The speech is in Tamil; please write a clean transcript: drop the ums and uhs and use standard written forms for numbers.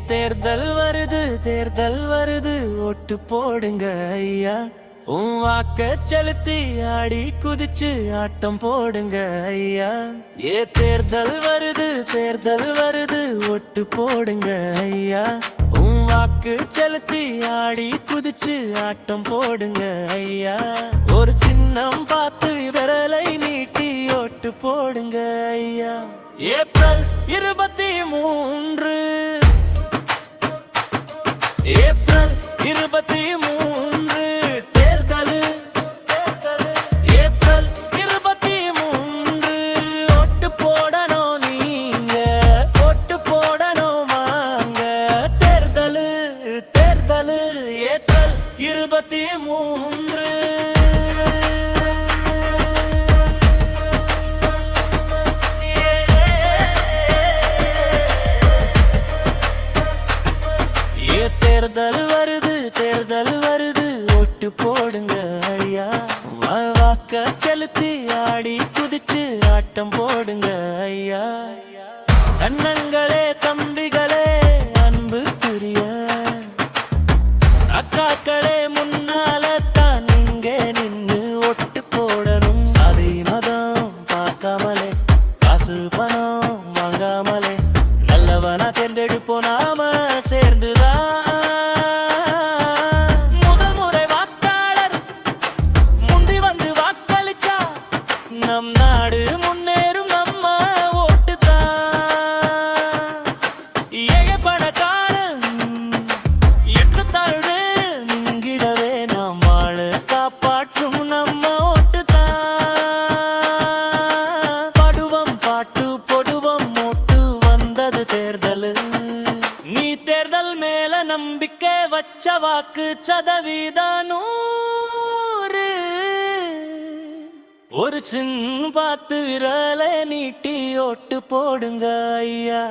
தேர்தல் வருது ஓட்டு போடுங்க ஐயா. உன் வாக்க செலுத்தி ஆடி குதிச்சு ஆட்டம் போடுங்க ஐயா. தேர்தல் வருது ஓட்டு போடுங்க ஐயா. உன் வாக்கு செலுத்தி ஆடி குதிச்சு ஆட்டம் போடுங்க ஐயா. ஒரு சின்னம் பார்த்து விரலை நீட்டி ஓட்டு போடுங்க ஐயா. ஏப்ரல் 23 ஏப்ரல் 23 தேர்தல். ஏப்ரல் 23 ஓட்டு போடணும், நீங்க ஓட்டு போடணும் வாங்க. தேர்தல் ஏப்ரல் 23. தேர்தல் வருது ஓட்டு போடுங்க ஐயா. வாக்க செலுத்தி ஆடி குதிச்சு ஆட்டம் போடுங்க ஐயா. அண்ணங்களே தம்பிகளே அன்புக்குரிய அக்காக்களே, முன்னால தான் நீங்க நின்று ஓட்டு போடணும். சாதி மதம் பார்க்காமலே, காசு பணம் வாங்காமலே, நல்லவனா தேர்ந்தெடுப்போம் நாம சேர்ந்துதான். நம் நாடு முன்னேறும், நம்ம ஓட்டு தான். ஏக பணக்காரன் எட்டுத்தாழ்வு நீங்கிடவே நாம் வாழ காப்பாற்றும் நம்ம ஓட்டு தான். படுவம் பாட்டு பொடுவம் ஓட்டு வந்தது தேர்தல். நீ தேர்தல் மேல நம்பிக்கை வச்ச வாக்கு சதவீதம் 100. ஒரு சின்ன பார்த்து விரலை நீட்டி ஓட்டு போடுங்க ஐயா.